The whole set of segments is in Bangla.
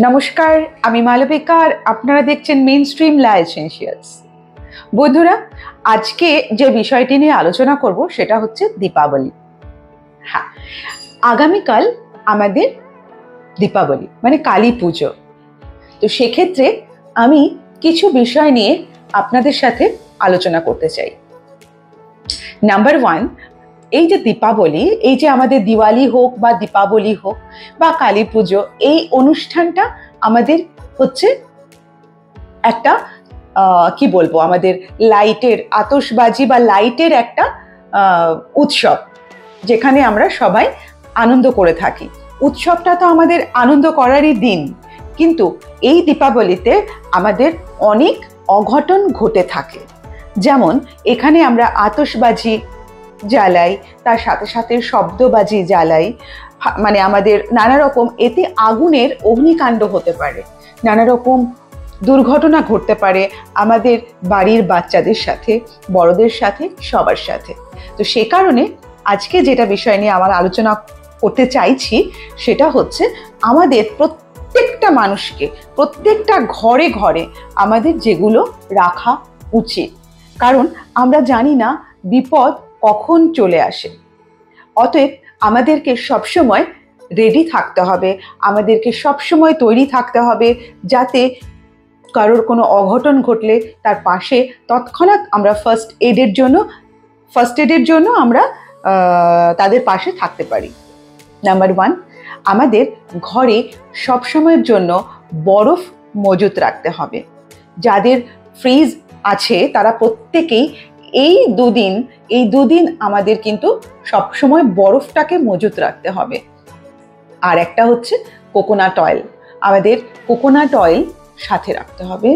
নমস্কার, আমি মালবিকা আর আপনারা দেখছেন মেইনস্ট্রিম লা এসেনশিয়ালস। বন্ধুরা, আজকে যে বিষয়টি নিয়ে আলোচনা করব সেটা হচ্ছে দীপাবলি। হ্যাঁ, আগামীকাল আমাদের দীপাবলি মানে কালী পুজো। তো সেক্ষেত্রে আমি কিছু বিষয় নিয়ে আপনাদের সাথে আলোচনা করতে চাই। নাম্বার 1, এই যে দীপাবলি, এই যে আমাদের দিওয়ালি হোক বা দীপাবলি হোক বা কালী পুজো, এই অনুষ্ঠানটা আমাদের হচ্ছে একটা কি বলবো, আমাদের লাইটের, আতশবাজি বা লাইটের একটা উৎসব, যেখানে আমরা সবাই আনন্দ করে থাকি। উৎসবটা তো আমাদের আনন্দ করারই দিন, কিন্তু এই দীপাবলিতে আমাদের অনেক অঘটন ঘটে থাকে। যেমন এখানে আমরা আতশবাজি জ্বালাই, তার সাথে সাথে শব্দবাজি জ্বালাই, মানে আমাদের নানা রকম, এতে আগুনের অগ্নিকাণ্ড হতে পারে, নানা রকম দুর্ঘটনা ঘটতে পারে আমাদের বাড়ির বাচ্চাদের সাথে, বড়দের সাথে, সবার সাথে। তো সে কারণে আজকে যেটা বিষয় নিয়ে আমার আলোচনা করতে চাইছি সেটা হচ্ছে আমাদের প্রত্যেকটা মানুষকে, প্রত্যেকটা ঘরে ঘরে আমাদের যেগুলো রাখা উচিত, কারণ আমরা জানি না বিপদ কখন চলে আসে। অতএব আমাদেরকে সবসময় রেডি থাকতে হবে, আমাদেরকে সবসময় তৈরি থাকতে হবে, যাতে কারোর কোনো অঘটন ঘটলে তার পাশে তৎক্ষণাৎ আমরা ফার্স্ট এডের জন্য আমরা তাদের পাশে থাকতে পারি। নাম্বার 1, আমাদের ঘরে সবসময়ের জন্য বরফ মজুত রাখতে হবে। যাদের ফ্রিজ আছে তারা প্রত্যেকেই এই দুদিন আমাদের কিন্তু সবসময় বরফটাকে মজুত রাখতে হবে। আর একটা হচ্ছে কোকোনাট অয়েল, আমাদের কোকোনাট অয়েল সাথে রাখতে হবে।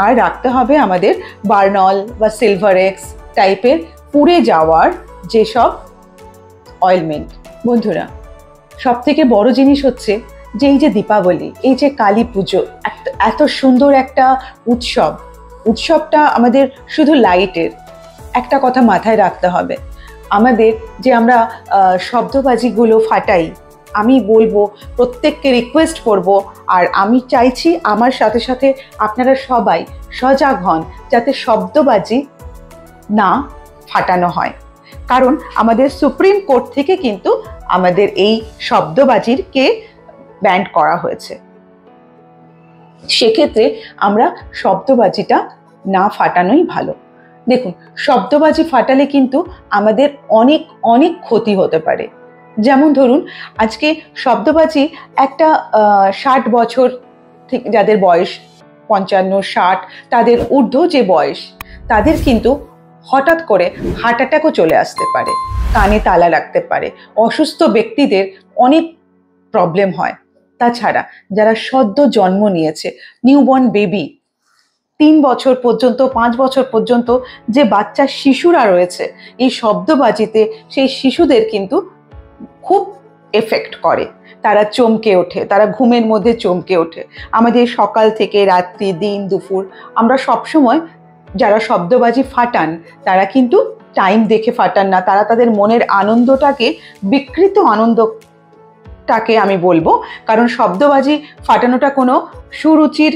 আর রাখতে হবে আমাদের বার্নল বা সিলভারেক্স টাইপের পুড়ে যাওয়ার যেসব অয়েলমেন্ট। বন্ধুরা, সব থেকে বড় জিনিস হচ্ছে যে এই যে দীপাবলি, এই যে কালী পুজো, এত সুন্দর একটা উৎসবটা আমাদের শুধু লাইটের। একটা কথা মাথায় রাখতে হবে, আমাদের যে আমরা শব্দবাজিগুলো ফাটাই, আমি বলবো, প্রত্যেককে রিকোয়েস্ট করব, আর আমি চাইছি আমার সাথে সাথে আপনারা সবাই সজাগ হন যাতে শব্দবাজি না ফাটানো হয়। কারণ আমাদের সুপ্রিম কোর্ট থেকে কিন্তু আমাদের এই শব্দবাজিরকে ব্যান করা হয়েছে। সেক্ষেত্রে আমরা শব্দবাজিটা না ফাটানোই ভালো। দেখুন, শব্দবাজি ফাটালে কিন্তু আমাদের অনেক অনেক ক্ষতি হতে পারে। যেমন ধরুন, আজকে শব্দবাজি একটা 60 বছর থেকে যাদের বয়স 55-60, তাদের ঊর্ধ্ব যে বয়স, তাদের কিন্তু হঠাৎ করে হার্ট অ্যাটাকও চলে আসতে পারে, কানে তালা লাগতে পারে, অসুস্থ ব্যক্তিদের অনেক প্রবলেম হয়। তাছাড়া যারা সদ্য জন্ম নিয়েছে, নিউবর্ন বেবি, 3 বছর পর্যন্ত, 5 বছর পর্যন্ত যে বাচ্চা শিশুরা রয়েছে, এই শব্দবাজিতে সেই শিশুদের কিন্তু খুব এফেক্ট করে। তারা চমকে ওঠে, তারা ঘুমের মধ্যে চমকে ওঠে। আমাদের সকাল থেকে রাত্রি, দিন, দুপুর, আমরা সবসময় যারা শব্দবাজি ফাটান তারা কিন্তু টাইম দেখে ফাটান না, তারা তাদের মনের আনন্দটাকে, বিকৃত আনন্দটাকে আমি বলবো, কারণ শব্দবাজি ফাটানোটা কোনো সুরুচির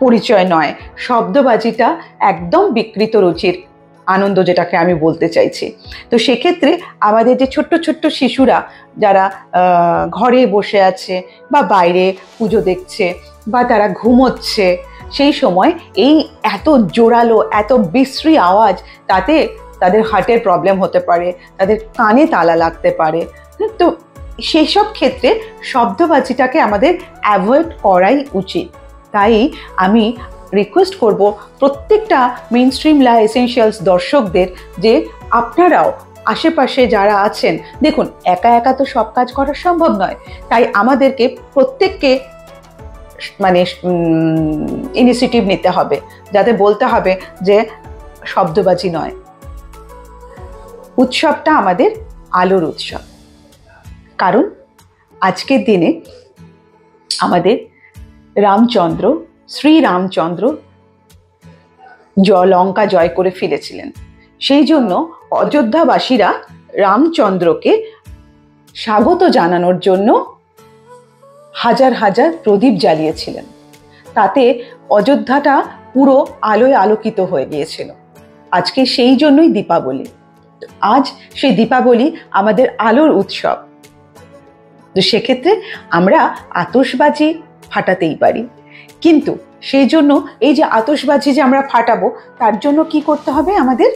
পরিচয় নয়। শব্দবাজিটা একদম বিকৃত রুচির আনন্দ, যেটাকে আমি বলতে চাইছি। তো সেক্ষেত্রে আমাদের যে ছোট্ট ছোট্ট শিশুরা যারা ঘরে বসে আছে বা বাইরে পুজো দেখছে বা তারা ঘুমোচ্ছে, সেই সময় এই এত জোরালো, এত বিশ্রী আওয়াজ, তাতে তাদের হার্টের প্রবলেম হতে পারে, তাদের কানে তালা লাগতে পারে। তো সেই সব ক্ষেত্রে শব্দবাজিটাকে আমাদের অ্যাভয়েড করাই উচিত। তাই আমি রিকোয়েস্ট করব প্রত্যেকটা মেইনস্ট্রিম লা এসেনশিয়ালস দর্শকদের যে আপনারাও আশেপাশে যারা আছেন, দেখুন একা একা তো সব কাজ করা সম্ভব নয়, তাই আমাদেরকে প্রত্যেককে মানে ইনিশিয়েটিভ নিতে হবে, যাতে বলতে হবে যে শব্দবাজি নয়, উৎসবটা আমাদের আলোর উৎসব। কারণ আজকের দিনে আমাদের শ্রীরামচন্দ্র লঙ্কা জয় করে ফিরেছিলেন। সেই জন্য অযোধ্যাবাসীরা রামচন্দ্রকে স্বাগত জানানোর জন্য হাজার হাজার প্রদীপ জ্বালিয়েছিলেন। তাতে অযোধ্যাটা পুরো আলোয় আলোকিত হয়ে গিয়েছিল। আজকে সেই জন্যই দীপাবলি। আজ সেই দীপাবলি আমাদের আলোর উৎসব। তো সেক্ষেত্রে আমরা আতশবাজি ফাটাতেই পারি, কিন্তু সেই জন্য এই যে আতশবাজি যে আমরা ফাটাবো, তার জন্য কি করতে হবে? আমাদের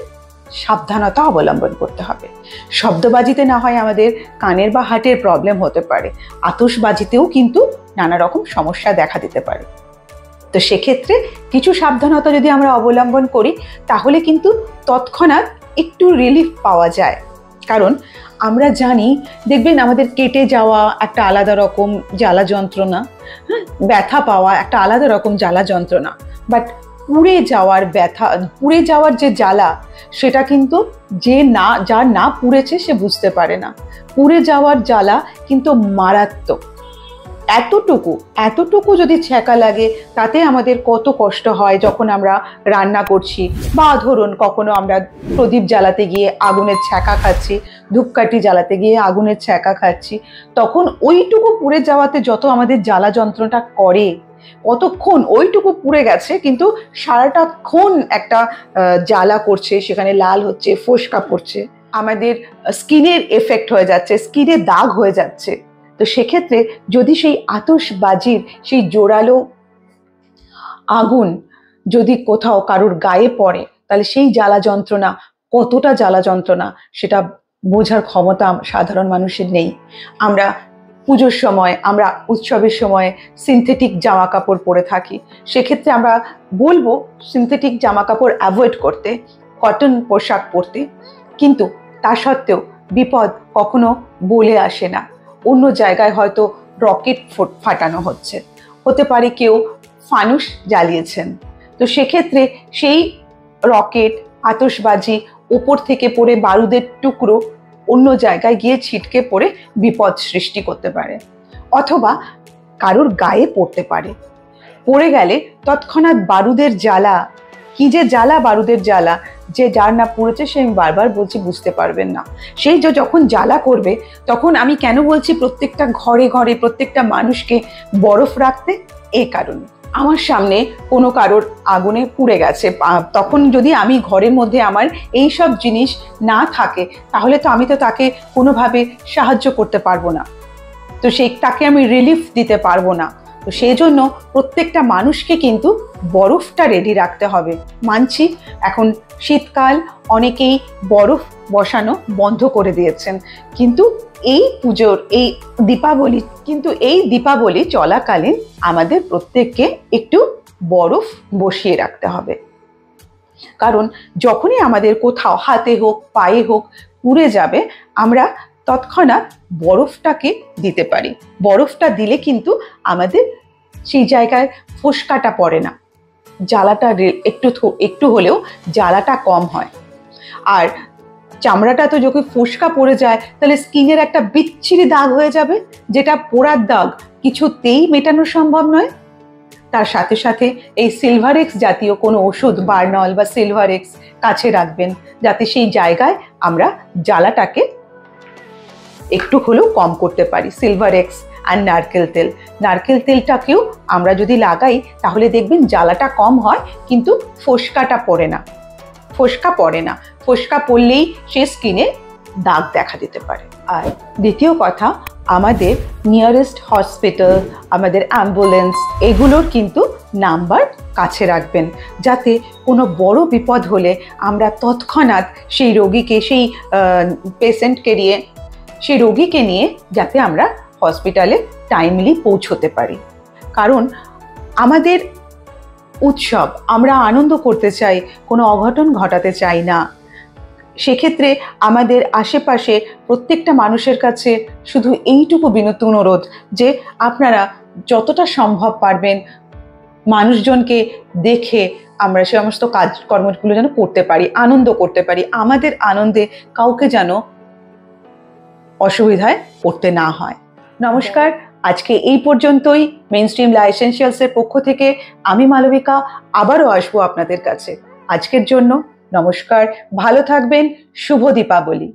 সাবধানতা অবলম্বন করতে হবে। শব্দবাজিতে না হয় আমাদের কানের বা হার্টের প্রবলেম হতে পারে, আতশবাজিতেও কিন্তু নানা রকম সমস্যা দেখা দিতে পারে। তো সেক্ষেত্রে কিছু সাবধানতা যদি আমরা অবলম্বন করি, তাহলে কিন্তু তৎক্ষণাৎ একটু রিলিফ পাওয়া যায়। কারণ আমরা জানি, দেখবেন আমাদের কেটে যাওয়া একটা আলাদা রকম জ্বালা যন্ত্রণা, ব্যথা পাওয়া একটা আলাদা রকম জ্বালা যন্ত্রণা, বাট পুড়ে যাওয়ার ব্যথা, পুড়ে যাওয়ার যে জ্বালা, সেটা কিন্তু যার না পুড়েছে সে বুঝতে পারে না। পুড়ে যাওয়ার জ্বালা কিন্তু মারাত্মক। এতটুকু যদি ছ্যাঁকা লাগে, তাতে আমাদের কত কষ্ট হয় যখন আমরা রান্না করছি, বা ধরুন কখনো আমরা প্রদীপ জ্বালাতে গিয়ে আগুনের ছ্যাঁকা খাচ্ছি, ধূপকাঠি জ্বালাতে গিয়ে আগুনের ছ্যাঁকা খাচ্ছি, তখন ওইটুকু পুড়ে যাওয়াতে যত আমাদের জ্বালা যন্ত্রণাটা করে, কতক্ষণ ওইটুকু পুড়ে গেছে কিন্তু সারাটাক্ষণ একটা জ্বালা করছে, সেখানে লাল হচ্ছে, ফোস্কা পড়ছে, আমাদের স্কিনের এফেক্ট হয়ে যাচ্ছে, স্কিনে দাগ হয়ে যাচ্ছে। তো সেক্ষেত্রে যদি সেই আতশবাজির সেই জোরালো আগুন যদি কোথাও কারোর গায়ে পড়ে, তাহলে সেই জ্বালা যন্ত্রণা, কতটা জ্বালা যন্ত্রণা, সেটা বোঝার ক্ষমতা সাধারণ মানুষের নেই। আমরা পুজোর সময়, আমরা উৎসবের সময় সিনথেটিক জামা কাপড় পরে থাকি। সেক্ষেত্রে আমরা বলবো সিনথেটিক জামা কাপড় অ্যাভয়েড করতে, কটন পোশাক পরতে। কিন্তু তা সত্ত্বেও বিপদ কখনো বলে আসে না। অন্য জায়গায় হয়তো রকেট ফাটানো হচ্ছে, হতে পারে কেউ ফানুস জ্বালিয়েছেন। তো সেক্ষেত্রে সেই রকেট, আতশবাজি উপর থেকে পড়ে বারুদের টুকরো অন্য জায়গায় গিয়ে ছিটকে পড়ে বিপদ সৃষ্টি করতে পারে, অথবা কারোর গায়ে পড়তে পারে। পড়ে গেলে তৎক্ষণাৎ বারুদের জ্বালা, কি যে জ্বালা, বারুদের জ্বালা, যে যার না পড়েছে সে, আমি বারবার বলছি, বুঝতে পারবেন না। সেই যে যখন জ্বালা করবে, তখন আমি কেন বলছি প্রত্যেকটা ঘরে ঘরে প্রত্যেকটা মানুষকে বরফ রাখতে? এই কারণে, আমার সামনে কোনো কারোর আগুনে পুড়ে গেছে, তখন যদি আমি ঘরের মধ্যে আমার এই সব জিনিস না থাকে, তাহলে তো আমি তো তাকে কোনোভাবে সাহায্য করতে পারবো না, তো তাকে আমি রিলিফ দিতে পারবো না। তো সেই জন্য প্রত্যেকটা মানুষকে কিন্তু বরফটা রেডি রাখতে হবে। মানছি এখন শীতকাল, অনেকেই বরফ বসানো বন্ধ করে দিয়েছেন, কিন্তু এই পুজোর এই দীপাবলি চলাকালীন আমাদের প্রত্যেককে একটু বরফ বসিয়ে রাখতে হবে। কারণ যখনই আমাদের কোথাও হাতে হোক, পায়ে হোক পুড়ে যাবে, আমরা তৎক্ষণাৎ বরফটাকে দিতে পারি। বরফটা দিলে কিন্তু আমাদের সেই জায়গায় ফোস্কাটা পড়ে না, জ্বালাটা একটু হলেও জ্বালাটা কম হয়। আর চামড়াটা তো যখন ফোস্কা পড়ে যায়, তাহলে স্কিনের একটা বিচ্ছিরি দাগ হয়ে যাবে, যেটা পোড়ার দাগ কিছুতেই মেটানো সম্ভব নয়। তার সাথে সাথে এই সিলভারেক্স জাতীয় কোনো ওষুধ, বার্নল বা সিলভারেক্স কাছে রাখবেন, যাতে সেই জায়গায় আমরা জ্বালাটাকে একটু হলেও কম করতে পারি। সিলভারেক্স আর নারকেল তেলটাকেও আমরা যদি লাগাই, তাহলে দেখবেন জ্বালাটা কম হয়, কিন্তু ফোস্কা পড়ে না। ফোস্কা পড়লেই সে স্কিনে দাগ দেখা দিতে পারে। আর দ্বিতীয় কথা, আমাদের নিয়ারেস্ট হসপিটাল, আমাদের অ্যাম্বুলেন্স, এগুলোর কিন্তু নাম্বার কাছে রাখবেন, যাতে কোনো বড় বিপদ হলে আমরা তৎক্ষণাৎ সেই রোগীকে, সেই রোগীকে নিয়ে যাতে আমরা হসপিটালে টাইমলি পৌঁছতে পারি। কারণ আমাদের উৎসব, আমরা আনন্দ করতে চাই, কোনো অঘটন ঘটাতে চাই না। সেক্ষেত্রে আমাদের আশেপাশে প্রত্যেকটা মানুষের কাছে শুধু এইটুকু বিনীত অনুরোধ যে আপনারা যতটা সম্ভব পারবেন মানুষজনকে দেখে আমরা সে সমস্ত কাজকর্মগুলো যেন করতে পারি, আনন্দ করতে পারি। আমাদের আনন্দে কাউকে যেন অসুবিধায় পড়তে না হয়। নমস্কার, আজকে এই পর্যন্তই। মেইনস্ট্রিম লা এসেনশিয়ালসের পক্ষ থেকে আমি মালবিকা আবারও আসবো আপনাদের কাছে। আজকের জন্য নমস্কার, ভালো থাকবেন, শুভ দীপাবলি।